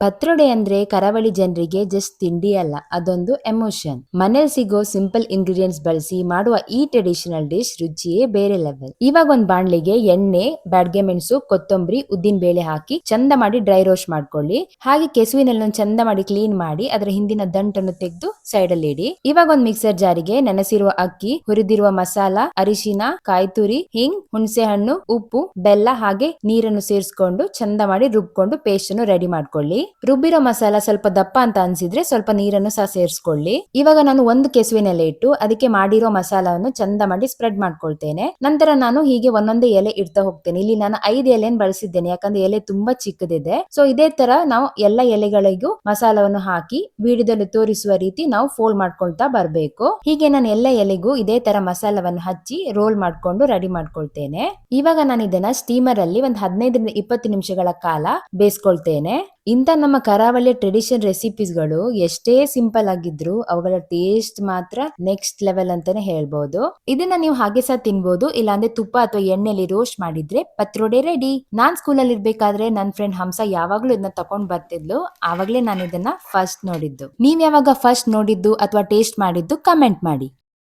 ಪತ್ರೊಡೆ ಅಂದ್ರೆ ಕರಾವಳಿ ಜನರಿಗೆ ಜಸ್ಟ್ ತಿಂಡಿ ಅಲ್ಲ, ಅದೊಂದು ಎಮೋಷನ್. ಮನೇಲಿ ಸಿಗೋ ಸಿಂಪಲ್ ಇಂಗ್ರೀಡಿಯೆಂಟ್ಸ್ ಬಳಸಿ ಮಾಡುವ ಈ ಟ್ರೆಡಿಷನಲ್ ಡಿಶ್ ರುಚಿಯೇ ಬೇರೆ ಲೆವೆಲ್. ಇವಾಗ ಒಂದ್ ಬಾಣ್ಲಿಗೆ ಎಣ್ಣೆ, ಬ್ಯಾಡ್ಗೆ ಮೆಣಸು, ಕೊತ್ತಂಬರಿ, ಉದ್ದಿನ ಬೇಳೆ ಹಾಕಿ ಚಂದ ಮಾಡಿ ಡ್ರೈ ರೋಸ್ಟ್ ಮಾಡ್ಕೊಳ್ಳಿ. ಹಾಗೆ ಕೆಸುವಿನಲ್ಲಿ ಒಂದು ಚಂದ ಮಾಡಿ ಕ್ಲೀನ್ ಮಾಡಿ ಅದರ ಹಿಂದಿನ ದಂಟನ್ನು ತೆಗೆದು ಸೈಡ್ ಅಲ್ಲಿ ಇಡಿ. ಇವಾಗ ಒಂದ್ ಮಿಕ್ಸರ್ ಜಾರಿಗೆ ನೆನೆಸಿರುವ ಅಕ್ಕಿ, ಹುರಿದಿರುವ ಮಸಾಲ, ಅರಿಶಿನ, ಕಾಯಿ ತುರಿ, ಹಿಂಗ್, ಹುಣಸೆ ಹಣ್ಣು, ಉಪ್ಪು, ಬೆಲ್ಲ ಹಾಗೆ ನೀರನ್ನು ಸೇರಿಸ್ಕೊಂಡು ಚಂದ ಮಾಡಿ ರುಬ್ಕೊಂಡು ಪೇಸ್ಟ್ ಅನ್ನು ರೆಡಿ ಮಾಡ್ಕೊಳ್ಳಿ. ರುಬ್ಬಿರೋ ಮಸಾಲ ಸ್ವಲ್ಪ ದಪ್ಪ ಅಂತ ಅನ್ಸಿದ್ರೆ ಸ್ವಲ್ಪ ನೀರನ್ನು ಸಹ ಸೇರಿಸ್ಕೊಳ್ಳಿ. ಇವಾಗ ನಾನು ಒಂದು ಕೆಸುವಿನೆಲೆ ಇಟ್ಟು ಅದಕ್ಕೆ ಮಾಡಿರೋ ಮಸಾಲವನ್ನು ಚಂದ ಮಾಡಿ ಸ್ಪ್ರೆಡ್ ಮಾಡ್ಕೊಳ್ತೇನೆ. ನಂತರ ನಾನು ಹೀಗೆ ಒಂದೊಂದೇ ಎಲೆ ಇಡ್ತಾ ಹೋಗ್ತೇನೆ. ಇಲ್ಲಿ ನಾನು 5 ಎಲೆಯನ್ನು ಬಳಸಿದ್ದೇನೆ, ಯಾಕಂದ್ರೆ ಎಲೆ ತುಂಬಾ ಚಿಕ್ಕದಿದೆ. ಸೊ ಇದೇ ತರ ನಾವು ಎಲ್ಲ ಎಲೆಗಳಿಗೂ ಮಸಾಲವನ್ನು ಹಾಕಿ ವಿಡಿಯೋದಲ್ಲಿ ತೋರಿಸುವ ರೀತಿ ನಾವು ಫೋಲ್ಡ್ ಮಾಡ್ಕೊಳ್ತಾ ಬರ್ಬೇಕು. ಹೀಗೆ ನಾನು ಎಲ್ಲ ಎಲೆಗೂ ಇದೇ ತರ ಮಸಾಲವನ್ನು ಹಚ್ಚಿ ರೋಲ್ ಮಾಡ್ಕೊಂಡು ರೆಡಿ ಮಾಡ್ಕೊಳ್ತೇನೆ. ಇವಾಗ ನಾನು ಇದನ್ನ ಸ್ಟೀಮರ್ ಅಲ್ಲಿ ಒಂದು 15-20 ನಿಮಿಷಗಳ ಕಾಲ ಬೇಯಿಸ್ಕೊಳ್ತೇನೆ. ಇಂಥ ನಮ್ಮ ಕರಾವಳಿಯ ಟ್ರೆಡಿಷನ್ ರೆಸಿಪೀಸ್ಗಳು ಎಷ್ಟೇ ಸಿಂಪಲ್ ಆಗಿದ್ರು ಅವುಗಳ ಟೇಸ್ಟ್ ಮಾತ್ರ ನೆಕ್ಸ್ಟ್ ಲೆವೆಲ್ ಅಂತಾನೆ ಹೇಳ್ಬಹುದು. ಇದನ್ನ ನೀವು ಹಾಗೆ ಸಹ ತಿನ್ಬಹುದು, ಇಲ್ಲಾಂದ್ರೆ ತುಪ್ಪ ಅಥವಾ ಎಣ್ಣೆಲಿ ರೋಸ್ಟ್ ಮಾಡಿದ್ರೆ ಪತ್ರೊಡೆ ರೆಡಿ. ನಾನ್ ಸ್ಕೂಲಲ್ಲಿ ಇರ್ಬೇಕಾದ್ರೆ ನನ್ನ ಫ್ರೆಂಡ್ ಹಂಸ ಯಾವಾಗ್ಲೂ ಇದನ್ನ ತಕೊಂಡ್ ಬರ್ತಿದ್ಲು. ಆವಾಗ್ಲೇ ನಾನು ಇದನ್ನ ಫಸ್ಟ್ ನೋಡಿದ್ದು. ನೀವ್ ಯಾವಾಗ ಫಸ್ಟ್ ನೋಡಿದ್ದು ಅಥವಾ ಟೇಸ್ಟ್ ಮಾಡಿದ್ದು ಕಮೆಂಟ್ ಮಾಡಿ.